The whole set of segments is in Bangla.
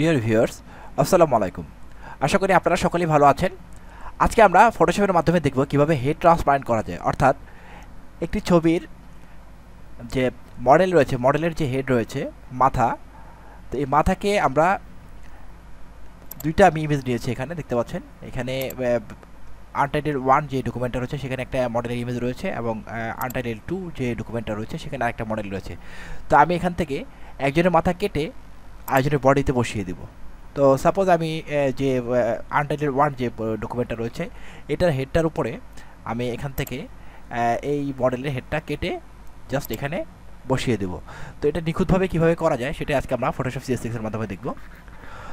ডিয়ার ভিউয়ার্স, আসসালামু আলাইকুম। আশা করি আপনারা সকলেই ভালো আছেন। আজকে আমরা ফটোশপের মাধ্যমে দেখব কিভাবে হেড ট্রান্সপারেন্ট করা যায়, অর্থাৎ একটি ছবির যে মডেল রয়েছে, মডেলের যে হেড রয়েছে, মাথা, তো এই মাথাকে আমরা দুইটা আমি ইমেজ নিয়েছি, এখানে দেখতে পাচ্ছেন। এখানে আনটাইটেল 1 যে ডকুমেন্টটা রয়েছে সেখানে একটা মডেলের ইমেজ রয়েছে, এবং আনটাইটেল 2 যে ডকুমেন্টটা রয়েছে সেখানে আরেকটা মডেল রয়েছে। তো আমি এখান থেকে একজনের মাথা কেটে আরেকজনের বডিতে বসিয়ে দিব। তো সাপোজ আমি যে আনটাইটেল 1 যে ডকুমেন্টটা রয়েছে এটার হেডটার উপরে আমি এখান থেকে এই মডেলের হেডটা কেটে জাস্ট এখানে বসিয়ে দেব। তো এটা নিখুঁতভাবে কীভাবে করা যায় সেটা আজকে আমরা ফটোশপ CS6 এর মাধ্যমে দেখব।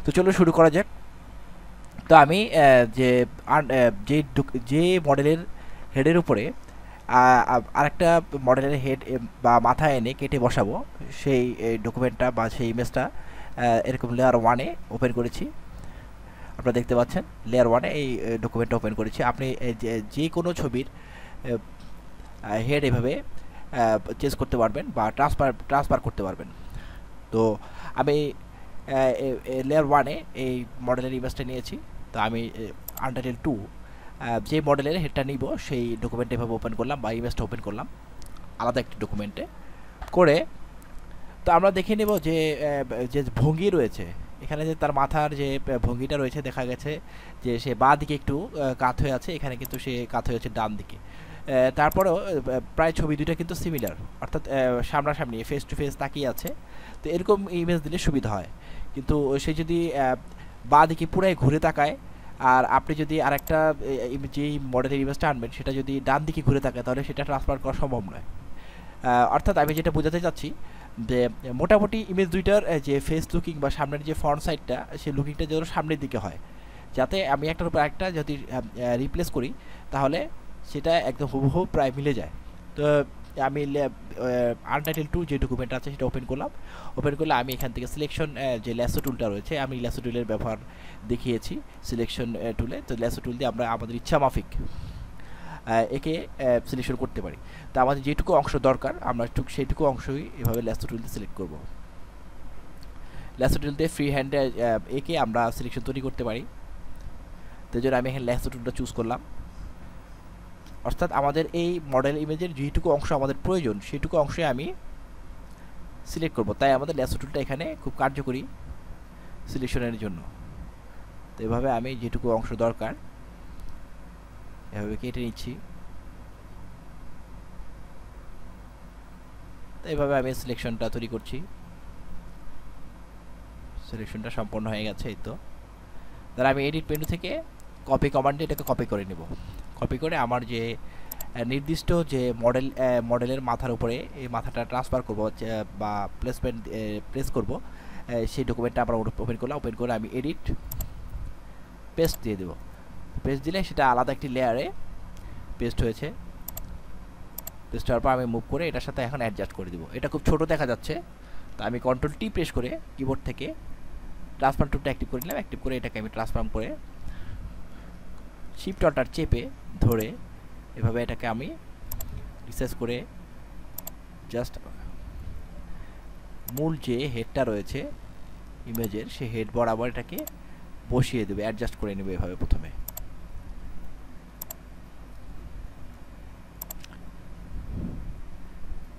তো চলো শুরু করা যাক। তো আমি যে যে মডেলের হেডের উপরে আরেকটা মডেলের হেড বা মাথা এনে কেটে বসাবো, সেই ডকুমেন্টটা বা সেই ইমেজটা এরকম লেয়ার 1-এ ওপেন করেছি। আপনারা দেখতে পাচ্ছেন লেয়ার 1-এ এই ডকুমেন্টটা ওপেন করেছি। আপনি যে কোনো ছবির হেড এভাবে চেঞ্জ করতে পারবেন বা ট্রান্সফার করতে পারবেন। তো আমি লেয়ার 1-এ এই মডেলের ইমেজটা নিয়েছি। তো আমি আনটাইটেল 2 যে মডেলের হেডটা নিব সেই ডকুমেন্টে এভাবে ওপেন করলাম বা ইমেজটা ওপেন করলাম আলাদা একটি ডকুমেন্টে করে। তো আমরা দেখে নেব যে যে ভঙ্গি রয়েছে এখানে, যে তার মাথার যে ভঙ্গিটা রয়েছে, দেখা গেছে যে সে বাঁ দিকে একটু কাত হয়ে আছে, এখানে কিন্তু সে কাত হয়ে আছে ডান দিকে। তারপরেও প্রায় ছবি দুইটা কিন্তু সিমিলার, অর্থাৎ সামনাসামনি ফেস টু ফেস তাকিয়ে আছে। তো এরকম ইমেজ দিলে সুবিধা হয়। কিন্তু সে যদি বাঁ দিকে পুরাই ঘুরে তাকায়, আর আপনি যদি আরেকটা যেই মডেলের ইমেজটা আনবেন সেটা যদি ডান দিকে ঘুরে তাকায়, তাহলে সেটা ট্রান্সফার করা সম্ভব নয়। অর্থাৎ আমি যেটা বোঝাতে চাচ্ছি যে মোটামুটি ইমেজ দুইটার যে ফেস লুকিং বা সামনের যে ফ্রন্ট সাইডটা, সেই লুকিংটা যেন সামনের দিকে হয়, যাতে আমি একটার উপর একটা যদি রিপ্লেস করি তাহলে সেটা একদম হুবহু প্রায় মিলে যায়। তো আমি আনটাইটেল 2 যে ডকুমেন্ট আছে সেটা ওপেন করলাম। ওপেন করলে আমি এখান থেকে সিলেকশন যে ল্যাসো টুলটা রয়েছে, আমি ল্যাসো টুলের ব্যবহার দেখিয়েছি সিলেকশন টুলে। তো ল্যাসো টুল দিয়ে আমরা আমাদের ইচ্ছা মাফিক একে সিলেকশন করতে পারি। তো আমাদের যেটুকু অংশ দরকার আমরা সেইটুকু অংশই এভাবে ল্যাসো টুল দিয়ে সিলেক্ট করব। ল্যাসো টুল দিয়ে ফ্রি হ্যান্ডে একে আমরা সিলেকশন তৈরি করতে পারি। তো জন্য আমি এখানে ল্যাসো টুলটা চুজ করলাম। অর্থাৎ আমাদের এই মডেল ইমেজের যেটুকু অংশ আমাদের প্রয়োজন সেটুকু অংশে আমি সিলেক্ট করব। তাই আমাদের ল্যাসো টুলটা এখানে খুব কার্যকরী সিলেকশনের জন্য। তো এভাবে আমি যেটুকু অংশ দরকার এভাবে কেটে নিচ্ছি। তো এইভাবে আমি সিলেকশনটা তৈরি করছি। সিলেকশনটা সম্পন্ন হয়ে গেছে। এই তো তাহলে আমি এডিট মেনু থেকে কপি কমান্ডে এটাকে কপি করে নেব। কপি করে আমার যে নির্দিষ্ট যে মডেলের মাথার উপরে এই মাথাটা ট্রান্সফার করব বা প্লেসমেন্ট প্রেস করব, সেই ডকুমেন্টটা আমরা ওপেন করলাম। ওপেন করে আমি এডিট পেস্ট দিয়ে দেব। পেস্ট দিলে সেটা আলাদা একটি লেয়ারে পেস্ট হয়েছে। পেস্ট হওয়ার পর আমি মুভ করে এটার সাথে এখন অ্যাডজাস্ট করে দেবো। এটা খুব ছোট দেখা যাচ্ছে, তো আমি কন্ট্রোল-T প্রেস করে কিবোর্ড থেকে ট্রান্সফর্ম টুলটা অ্যাক্টিভ করে নিলাম। অ্যাক্টিভ করে এটাকে আমি ট্রান্সফর্ম করে শিফট অল্টার চেপে ধরে এভাবে এটাকে আমি রিসাইজ করে জাস্ট মূল যে হেডটা রয়েছে ইমেজের সেই হেড বরাবর এটাকে বসিয়ে দেবে, অ্যাডজাস্ট করে নেবে এভাবে। প্রথমে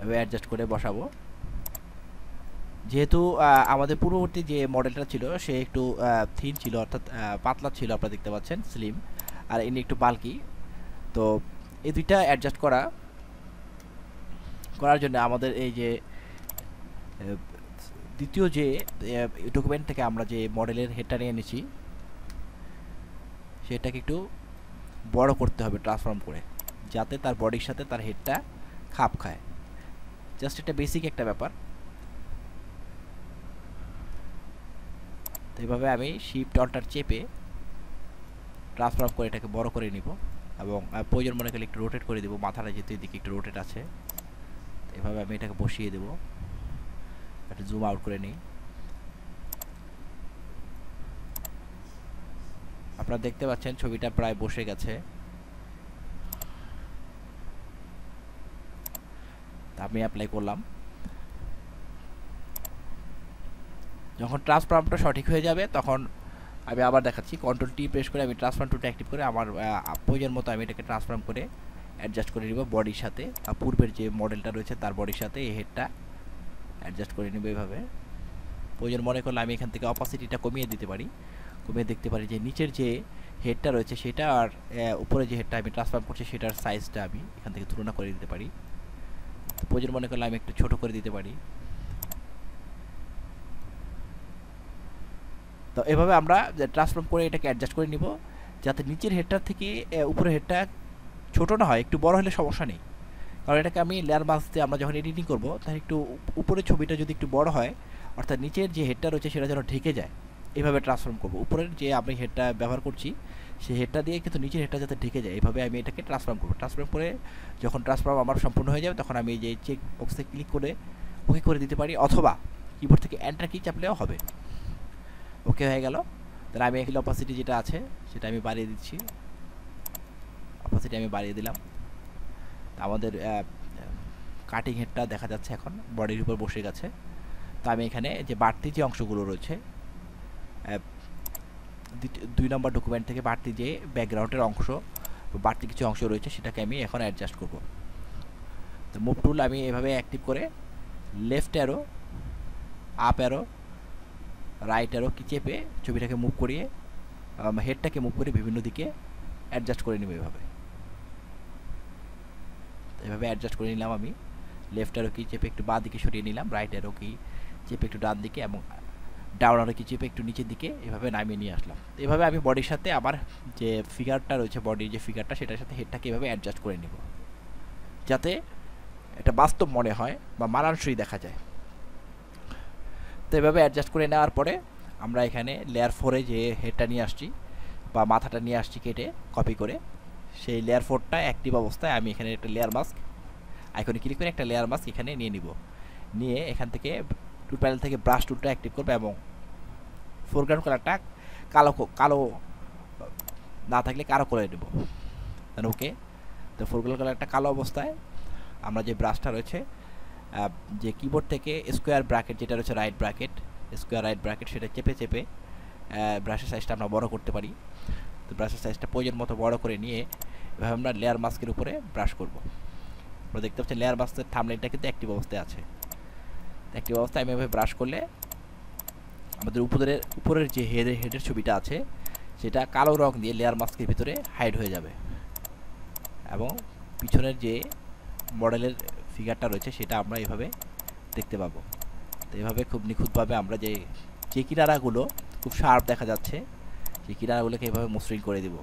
এভাবে অ্যাডজাস্ট করে বসাবো। যেহেতু আমাদের পূর্ববর্তী যে মডেলটা ছিল সে একটু থিন ছিল, অর্থাৎ পাতলা ছিল, আপনারা দেখতে পাচ্ছেন স্লিম, আর ইনি একটু বাল্কি। তো এই দুইটা অ্যাডজাস্ট করার জন্য আমাদের এই যে দ্বিতীয় যে ডকুমেন্ট থেকে আমরা যে মডেলের হেডটা নিয়ে নিয়েছি সেটাকে একটু বড় করতে হবে ট্রান্সফর্ম করে, যাতে তার বডির সাথে তার হেডটা খাপ খায়। জাস্ট এটা বেসিক একটা ব্যাপার। তো এইভাবে আমি শিফট অল্টার চেপে ট্রান্সফর্ম করে এটাকে বড় করে নিব, এবং প্রয়োজন মনে করলে একটু রোটেট করে দেবো। মাথাটা যেহেতু এদিকে একটু রোটেট আছে, এভাবে আমি এটাকে বসিয়ে দেবো। একটা জুম আউট করে নিই। আপনারা দেখতে পাচ্ছেন ছবিটা প্রায় বসে গেছে। আমি অ্যাপ্লাই করলাম। যখন ট্রান্সফর্মটা সঠিক হয়ে যাবে তখন আমি আবার দেখাচ্ছি, কন্ট্রোল টি প্রেস করে আমি ট্রান্সফর্ম টুলটা অ্যাক্টিভ করে আমার প্রয়োজন মতো আমি এটাকে ট্রান্সফর্ম করে অ্যাডজাস্ট করে নিব বডির সাথে, পূর্বের যে মডেলটা রয়েছে তার বডির সাথে এই হেডটা অ্যাডজাস্ট করে নেব এভাবে। প্রয়োজন মনে করলে আমি এখান থেকে অপাসিটিটা কমিয়ে দিতে পারি, কমিয়ে দেখতে পারি যে নিচের যে হেডটা রয়েছে সেটা আর উপরে যে হেডটা আমি ট্রান্সফর্ম করছি সেটার সাইজটা আমি এখান থেকে তুলনা করে দিতে পারি। প্রয়োজন মনে করলে আমি একটু ছোট করে দিতে পারি। তো এভাবে আমরা ট্রান্সফর্ম করে এটাকে অ্যাডজাস্ট করে নিব যাতে নিচের হেডটার থেকে উপরের হেডটা ছোটো না হয়। একটু বড় হলে সমস্যা নেই, কারণ এটাকে আমি লেয়ার মাস্ক দিয়ে আমরা যখন এডিটিং করব তাহলে একটু উপরের ছবিটা যদি একটু বড় হয়, অর্থাৎ নিচের যে হেডটা রয়েছে সেটা যেন ঢেকে যায়, এভাবে ট্রান্সফর্ম করব। উপরের যে আমি হেডটা ব্যবহার করছি সেই হেডটা দিয়ে কিন্তু নিচের হেডটা যাতে ঢেকে যায়, এভাবে আমি এটাকে ট্রান্সফর্ম করব। ট্রান্সফর্ম করে যখন ট্রান্সফর্ম আমার সম্পূর্ণ হয়ে যাবে তখন আমি এই যে চেক বক্সে ক্লিক করে ওকে করে দিতে পারি, অথবা কিবোর্ড থেকে এন্টার কি চাপলেও হবে। ওকে হয়ে গেল। তাহলে আমি এখানে অপাসিটি যেটা আছে সেটা আমি বাড়িয়ে দিচ্ছি, অপাসিটি আমি বাড়িয়ে দিলাম। আমাদের কাটিং হেডটা দেখা যাচ্ছে এখন বডির উপর বসে গেছে। তো আমি এখানে যে বাড়তি যে অংশগুলো রয়েছে 2 নম্বর ডকুমেন্ট থেকে বাড়তি যে ব্যাকগ্রাউন্ডের অংশ, বাড়তি কিছু অংশ রয়েছে সেটাকে আমি এখন অ্যাডজাস্ট করব। তো মুভ টুল আমি এভাবে অ্যাক্টিভ করে left arrow, up arrow, right arrow কি চেপে ছবিটাকে মুভ করিয়ে হেডটাকে মুভ করে বিভিন্ন দিকে অ্যাডজাস্ট করে নেব। এভাবে অ্যাডজাস্ট করে নিলাম আমি। লেফট অ্যারো কি চেপে একটু বাঁ দিকে সরিয়ে নিলাম, রাইট অ্যারো কি চেপে একটু ডান দিকে, এবং ডাউন অ্যারো কি চেপে একটু নিচের দিকে এভাবে নামিয়ে নিয়ে আসলাম। এভাবে আমি বডির সাথে আমার যে ফিগারটা রয়েছে, বডির যে ফিগারটা সেটার সাথে হেডটাকে এভাবে অ্যাডজাস্ট করে নেব যাতে এটা বাস্তব মনে হয় বা মানানসই দেখা যায়। তো এভাবে অ্যাডজাস্ট করে নেওয়ার পরে আমরা এখানে লেয়ার 4-এ যে হেডটা নিয়ে আসছি বা মাথাটা নিয়ে আসছি কেটে কপি করে, সেই লেয়ার 4টা অ্যাক্টিভ অবস্থায় আমি এখানে একটা লেয়ার মাস্ক আইকনে ক্লিক করে একটা লেয়ার মাস্ক এখানে নিয়ে নিব। নিয়ে এখান থেকে টুল প্যানেল থেকে ব্রাশ টুলটা অ্যাক্টিভ করবো এবং ফোরগ্রাউন্ড কালারটা কালো না থাকলে কালো করে দেবো। ওকে, তো ফোরগ্রাউন্ড কালারটা কালো অবস্থায় আমরা যে ব্রাশটা রয়েছে, যে কিবোর্ড থেকে স্কোয়ার ব্র্যাকেট যেটা রয়েছে right bracket, square right bracket, সেটা চেপে চেপে ব্রাশের সাইজটা আমরা বড় করতে পারি। তো ব্রাশের সাইজটা প্রয়োজন মতো বড় করে নিয়ে এভাবে আমরা লেয়ার মাস্কের উপরে ব্রাশ করব। আমরা দেখতে পাচ্ছি লেয়ার মাস্কের থাম্বনেইলটা কিন্তু অ্যাক্টিভ অবস্থায় আছে। অ্যাক্টিভ অবস্থায় আমি এভাবে ব্রাশ করলে আমাদের উপরের যে হেডের ছবিটা আছে সেটা কালো রং দিয়ে লেয়ার মাস্কের ভিতরে হাইড হয়ে যাবে, এবং পিছনের যে মডেলের ফিগারটা রয়েছে সেটা আমরা এভাবে দেখতে পাবো। তো এভাবে খুব নিখুঁতভাবে আমরা যে কিনারাগুলো খুব শার্প দেখা যাচ্ছে সেই কিনারাগুলোকে এভাবে মসৃণ করে দেব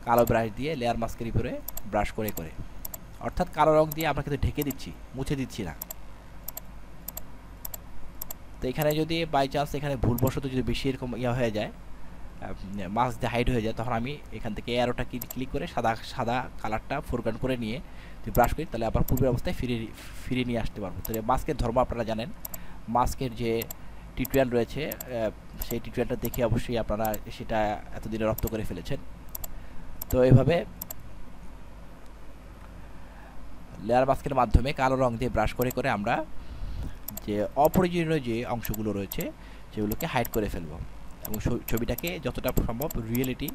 কালো ব্রাশ দিয়ে লেয়ার মাস্কের উপরে ব্রাশ করে করে, অর্থাৎ কালো রং দিয়ে আমরা কিন্তু ঢেকে দিচ্ছি, মুছে দিচ্ছি না। তো এখানে যদি বাই চান্স এখানে ভুলবশত যদি বেশি এরকম হয়ে যায়, মাস্ক দিয়ে হাইড হয়ে যায়, তখন আমি এখান থেকে অ্যারোটা ক্লিক করে সাদা কালারটা ফোরগ্রাউন্ড করে নিয়ে যদি ব্রাশ করি তাহলে আবার পূর্বের অবস্থায় ফিরিয়ে নিয়ে আসতে পারবো। তো মাস্কের ধর্ম আপনারা জানেন, মাস্কের যে টিউটোরিয়াল রয়েছে সেই টিউটোরিয়ালটা দেখে অবশ্যই আপনারা সেটা এতদিনে রপ্ত করে ফেলেছেন। তো এইভাবে লেয়ার মাস্কের মাধ্যমে কালো রং দিয়ে ব্রাশ করে করে আমরা যে অপ্রয়োজনীয় যে অংশগুলো রয়েছে সেগুলোকে হাইড করে ফেলবো এবং ছবিটাকে যতটা সম্ভব রিয়েলিটি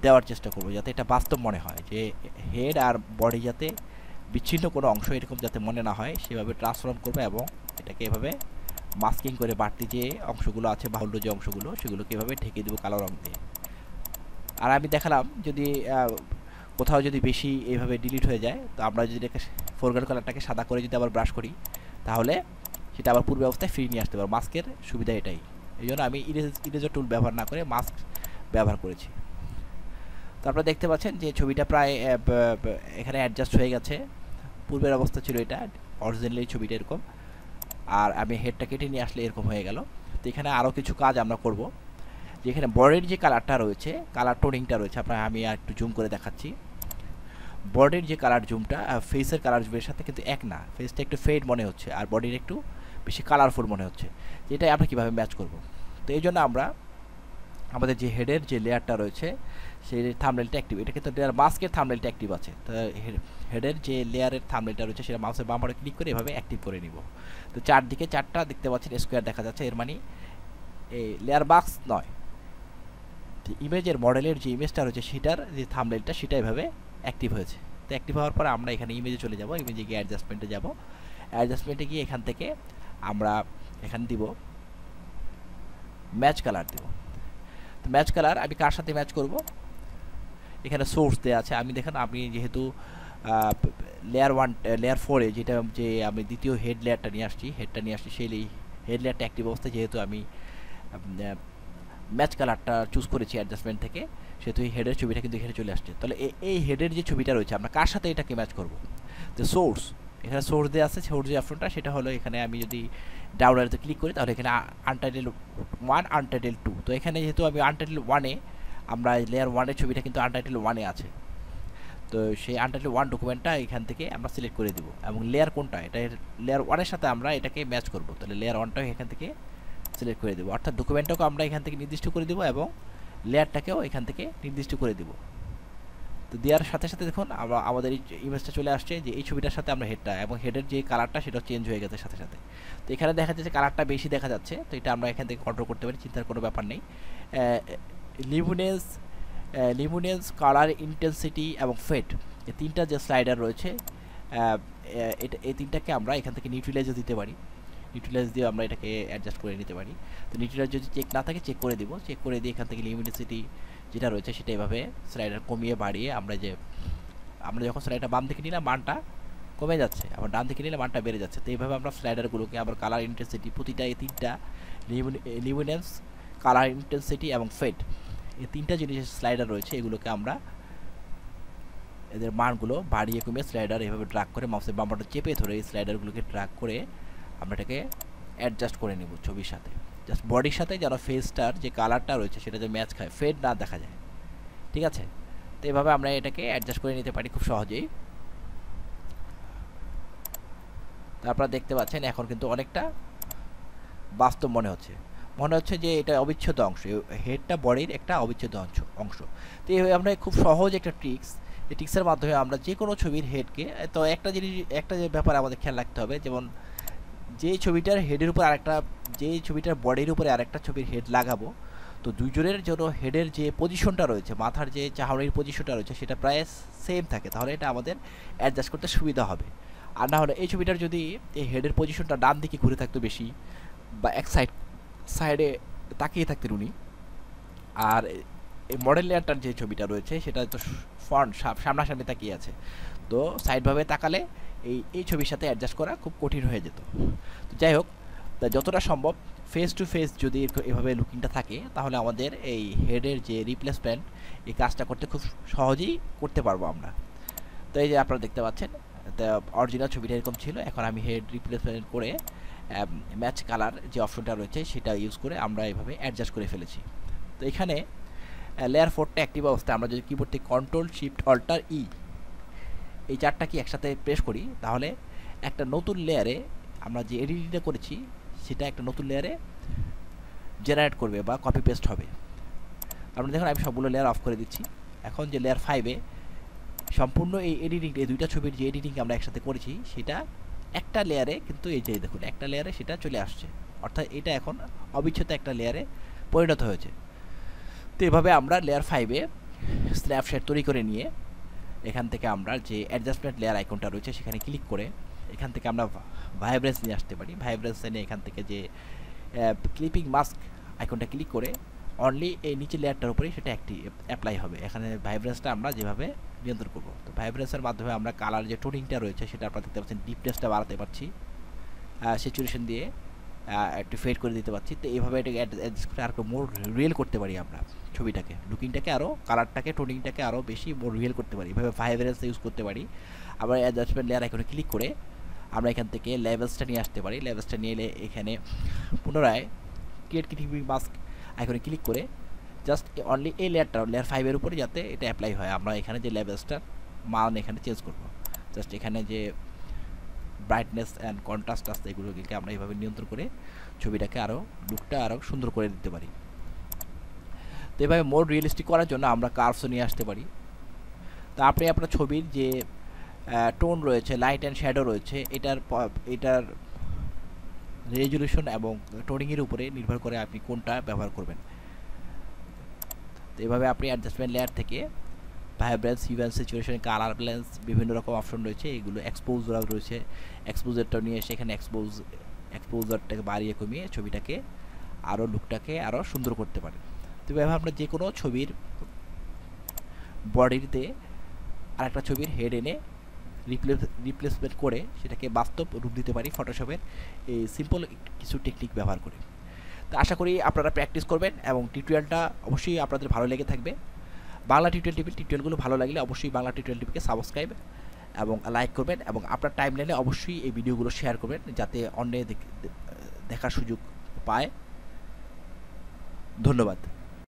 দেওয়ার চেষ্টা করবো, যাতে এটা বাস্তব মনে হয়, যে হেড আর বডি যাতে বিচ্ছিন্ন কোনো অংশ এরকম যাতে মনে না হয় সেভাবে ট্রান্সফর্ম করবো, এবং এটাকে এভাবে মাস্কিং করে বাড়তি যে অংশগুলো আছে, বাহুল্য যে অংশগুলো, সেগুলোকে এভাবে ঢেকে দেবো কালো রং দিয়ে। আর আমি দেখালাম যদি কোথাও যদি বেশি এইভাবে ডিলিট হয়ে যায়, তো আমরা যদি এটাকে ফোরগ্রাউন্ড কালারটাকে সাদা করে যদি আবার ব্রাশ করি তাহলে সেটা আবার পূর্ব অবস্থায় ফিরিয়ে নিয়ে আসতে পারবো। মাস্কের সুবিধা এটাই, এই জন্য আমি ইরেজার টুল ব্যবহার না করে মাস্ক ব্যবহার করেছি। তো আপনারা দেখতে পাচ্ছেন যে ছবিটা প্রায় এখানে অ্যাডজাস্ট হয়ে গেছে। পূর্বের অবস্থা ছিল এটা, অরিজিনালি ছবিটা এরকম, আর আমি হেডটা কেটে নিয়ে আসলে এরকম হয়ে গেল। তো এখানে আরও কিছু কাজ আমরা করব, যে এখানে বডির যে কালারটা রয়েছে, কালার টোনিংটা রয়েছে, আমি আর একটু জুম করে দেখাচ্ছি। বডির যে কালার জুমটা ফেসের কালার জুমের সাথে কিন্তু এক না, ফেসটা একটু ফেড মনে হচ্ছে আর বডির একটু বেশি কালারফুল মনে হচ্ছে, এটাই আমরা কীভাবে ম্যাচ করব। তো এই জন্য আমরা আমাদের যে হেডের যে লেয়ারটা রয়েছে সেই থাম্বনেলটা অ্যাক্টিভ, এটা কিন্তু লেয়ার মাস্কের থাম্বনেলটা অ্যাক্টিভ আছে। তো হেডের যে লেয়ারের থাম্বনেলটা রয়েছে সেটা মাউসের বাম বাটনে ক্লিক করে এভাবে অ্যাক্টিভ করে নিব। তো চারদিকে চারটা দেখতে পাচ্ছেন স্কোয়ার দেখা যাচ্ছে, এর মানে এই লেয়ার বাক্স নয়, ইমেজের মডেলের যে ইমেজটা রয়েছে সেটার যে থাম্বনেলটা সেটা এভাবে অ্যাক্টিভ হয়েছে। তো অ্যাক্টিভ হওয়ার পরে আমরা এখানে ইমেজে চলে যাব, ইমেজে গিয়ে অ্যাডজাস্টমেন্টে যাব, অ্যাডজাস্টমেন্টে গিয়ে এখান থেকে আমরা এখানে দিব ম্যাচ কালার দিব। তো ম্যাচ কালার আমি কার সাথে ম্যাচ করব, এখানে সোর্স দেওয়া আছে। আমি দেখেন আমি যেহেতু লেয়ার 1 লেয়ার 4-এ যেটা যে আমি দ্বিতীয় হেড লেয়ারটা নিয়ে আসছি, হেডটা নিয়ে আসছি, সেই হেড লেয়ারটা অ্যাক্টিভ অবস্থায় যেহেতু আমি ম্যাচ কালারটা চুজ করেছি অ্যাডজাস্টমেন্ট থেকে, সেহেতু এই হেডের ছবিটা কিন্তু এখানে চলে আসছে। তাহলে এই হেডের যে ছবিটা রয়েছে আমরা কার সাথে এটাকে ম্যাচ করব, তো সোর্স, এখানে সোর্স দেওয়া আছে, সোর্স যে অপশনটা সেটা হলো এখানে আমি যদি ডাউন অ্যারোতে ক্লিক করি তাহলে এখানে আনটাইটেল 1 আনটাইটেল 2, তো এখানে যেহেতু আমি আনটাইটেল 1-এ আমরা লেয়ার 1-এর ছবিটা কিন্তু আনটাইটেল 1-এ আছে, তো সেই আনটাইটেল 1 ডকুমেন্টটা এখান থেকে আমরা সিলেক্ট করে দিব, এবং লেয়ার কোনটা এটা লেয়ার 1-এর সাথে আমরা এটাকে ম্যাচ করব, তাহলে লেয়ার 1টাও এখান থেকে সিলেক্ট করে দেবো, অর্থাৎ ডকুমেন্টটাকে আমরা এখান থেকে নির্দিষ্ট করে দেবো এবং লেয়ারটাকেও এখান থেকে নির্দিষ্ট করে দেবো। তো দেওয়ার সাথে সাথে দেখুন আমরা আমাদের এই ইমেজটা চলে আসছে যে এই ছবিটার সাথে আমরা হেডটা এবং হেডের যে কালারটা সেটা চেঞ্জ হয়ে গেছে সাথে সাথে। তো এখানে দেখা যাচ্ছে কালারটা বেশি দেখা যাচ্ছে, তো এটা আমরা এখান থেকে কন্ট্রোল করতে পারি, চিন্তার কোনো ব্যাপার নেই। লিমিনেন্স কালার ইন্টেন্সিটি এবং ফেড, এই তিনটা যে স্লাইডার রয়েছে এটা এই তিনটাকে আমরা এখান থেকে নিউট্রিলাইজও দিতে পারি, নিউট্রিলাইজ দিয়ে আমরা এটাকে অ্যাডজাস্ট করে নিতে পারি। তো নিউট্রিলাইজ যদি চেক না থাকে চেক করে দিব, চেক করে দিয়ে এখান থেকে লিমিনেসিটি যেটা রয়েছে সেটা এভাবে স্লাইডার কমিয়ে বাড়িয়ে আমরা যখন স্লাইডার বাম দিকে নিলাম মানটা কমে যাচ্ছে, আবার ডান দিকে নিলে মানটা বেড়ে যাচ্ছে। তো এইভাবে আমরা স্লাইডারগুলোকে আবার কালার ইন্টেন্সিটি প্রতিটা এই তিনটা লিমিনেন্স কালার ইন্টেন্সিটি এবং ফেড এই তিনটা জিনিসের স্লাইডার রয়েছে, এগুলোকে আমরা এদের মানগুলো বাড়িয়ে কমিয়ে স্লাইডার এভাবে ড্রাগ করে মাউসের বাম বাটন চেপে ধরে এই স্লাইডারগুলোকে ড্রাগ করে আমরা এটাকে অ্যাডজাস্ট করে নেব ছবির সাথে, জাস্ট বডির সাথে যেন ফেসটার যে কালারটা রয়েছে সেটা যে ম্যাচ খায়, ফেড না দেখা যায়, ঠিক আছে। তো এভাবে আমরা এটাকে অ্যাডজাস্ট করে নিতে পারি খুব সহজেই। তারপর দেখতে পাচ্ছেন এখন কিন্তু অনেকটা বাস্তব মনে হচ্ছে যে এটা অবিচ্ছেদ্য অংশ, হেডটা বডির একটা অবিচ্ছেদ্য অংশ। তো এইভাবে আমরা খুব সহজ একটা ট্রিক্স, এই ট্রিক্সের মাধ্যমে আমরা যে কোনো ছবির হেডকে, তো একটা ব্যাপার আমাদের খেয়াল রাখতে হবে, যেমন যে ছবিটার হেডের উপর আরেকটা, যে ছবিটার বডির উপরে আরেকটা ছবির হেড লাগাবো, তো দুইজনের জন্য হেডের যে পজিশনটা রয়েছে, মাথার যে চাহনির পজিশনটা রয়েছে সেটা প্রায় সেম থাকে, তাহলে এটা আমাদের অ্যাডজাস্ট করতে সুবিধা হবে। আর না হলে এই ছবিটার যদি এই হেডের পজিশনটা ডান দিকে ঘুরে থাকতো বেশি, বা এক সাইডে তাকিয়ে থাকতেন উনি, আর এই মডেল লেয়ারটার যে ছবিটা রয়েছে সেটা তো ফ্রন্ট সামনাসামনি তাকিয়ে আছে, তো সাইডভাবে তাকালে এই ছবির সাথে অ্যাডজাস্ট করা খুব কঠিন হয়ে যেত। তো যাই হোক, তা যতটা সম্ভব ফেস টু ফেস যদি এভাবে লুকিংটা থাকে তাহলে আমাদের এই হেডের যে রিপ্লেসমেন্ট এই কাজটা করতে খুব সহজেই করতে পারবো আমরা। তো এই যে আপনারা দেখতে পাচ্ছেন অরিজিনাল ছবিটা এরকম ছিল, এখন আমি হেড রিপ্লেসমেন্ট করে ম্যাচ কালার যে অপশনটা রয়েছে সেটা ইউজ করে আমরা এভাবে অ্যাডজাস্ট করে ফেলেছি। তো এখানে লেয়ার 4টা অ্যাক্টিভ অবস্থায় আমরা যদি কিবোর্ড থেকে কন্ট্রোল শিফট অল্টার ই এই চারটা কি একসাথে প্রেস করি তাহলে একটা নতুন লেয়ারে আমরা যে এডিটিংটা করেছি সেটা একটা নতুন লেয়ারে জেনারেট করবে বা কপি পেস্ট হবে। আমরা দেখুন আমি সবগুলো লেয়ার অফ করে দিচ্ছি। এখন যে লেয়ার 5-এ সম্পূর্ণ এই এডিটিংটা, এই দুইটা ছবির যে এডিটিং আমরা একসাথে করেছি সেটা একটা লেয়ারে কিন্তু এই যে দেখুন একটা লেয়ারে সেটা চলে আসছে, অর্থাৎ এটা এখন অবিচ্ছেদ্য একটা লেয়ারে পরিণত হয়েছে। তো এভাবে আমরা লেয়ার 5-এ স্ন্যাপশট তৈরি করে নিয়ে এখান থেকে আমরা যে অ্যাডজাস্টমেন্ট লেয়ার আইকনটা রয়েছে সেখানে ক্লিক করে এখান থেকে আমরা ভাইব্রেন্স নিয়ে আসতে পারি। ভাইব্রেন্স নিয়ে এখান থেকে যে ক্লিপিং মাস্ক আইকনটা ক্লিক করে অনলি এই নিচে লেয়ারটার উপরেই সেটা অ্যাপ্লাই হবে। এখানে ভাইব্রেন্সটা আমরা যেভাবে নিয়ন্ত্রণ করব, তো ভাইব্রেন্সের মাধ্যমে আমরা কালার যে টোনিংটা রয়েছে সেটা আপনারা দেখতে পাচ্ছেন, ডিপনেসটা বাড়াতে পারছি, স্যাচুরেশন দিয়ে একটু ফেড করে দিতে পারছি। তো এইভাবে এটাকে অ্যাডজাস্ট করে আর মোর রিয়েল করতে পারি আমরা ছবিটাকে, লুকিংটাকে আরও, কালারটাকে, টোনিংটাকে আরও বেশি মোর রিয়েল করতে পারি, এভাবে ভাইব্রেন্স ইউজ করতে পারি। আবার অ্যাডজাস্টমেন্ট লেয়ার আইকনে ক্লিক করে আমরা এখান থেকে লেভেলসটা নিয়ে আসতে পারি। লেভেলসটা নিয়ে এলে এখানে পুনরায় ক্রিয়েট ক্লিপিং মাস্ক আইকনে ক্লিক করে জাস্ট অনলি এই লেয়ারটা লেয়ার 5-এর উপরে যাতে এটা অ্যাপ্লাই হয়, আমরা এখানে যে লেভেলসটার মান এখানে চেঞ্জ করব, জাস্ট এখানে যে ব্রাইটনেস অ্যান্ড কন্ট্রাস্ট আসতে এগুলোকে আমরা এইভাবে নিয়ন্ত্রণ করে ছবিটাকে আরও লুকটা আরও সুন্দর করে দিতে পারি। তো এভাবে মোর রিয়েলিস্টিক করার জন্য আমরা কার্ভসও নিয়ে আসতে পারি। তো আপনি আপনার ছবির যে টোন রয়েছে, লাইট অ্যান্ড শ্যাডো রয়েছে, এটার রেজলিউশন এবং টোনিংয়ের উপরে নির্ভর করে আপনি কোনটা ব্যবহার করবেন। তো এভাবে আপনি অ্যাডজাস্টমেন্ট লেয়ার থেকে vibrance, human saturation, colour balance বিভিন্ন রকম অপশন রয়েছে, এগুলো এক্সপোজার রয়েছে, এক্সপোজারটা নিয়ে এসে এখানে এক্সপোজারটাকে বাড়িয়ে কমিয়ে ছবিটাকে আরও লুকটাকে আরও সুন্দর করতে পারেন। তো এভাবে আমরা যে কোনো ছবির বডিতে আরেকটা ছবির হেড এনে রিপ্লেসমেন্ট করে সেটাকে বাস্তব রূপ দিতে পারি ফটোশপের এই সিম্পল কিছু টেকনিক ব্যবহার করে। তো আশা করি আপনারা প্র্যাকটিস করবেন এবং টিউটোরিয়ালটা অবশ্যই আপনাদের ভালো লেগে থাকবে। বাংলা টিউটোরিয়ালগুলো ভালো লাগলে অবশ্যই বাংলা টিউটোরিয়াল টিভিকে সাবস্ক্রাইব এবং লাইক করবেন এবং আপনার টাইমলাইনে অবশ্যই এই ভিডিওগুলো শেয়ার করবেন যাতে অন্যে দেখার সুযোগ পায়। ধন্যবাদ।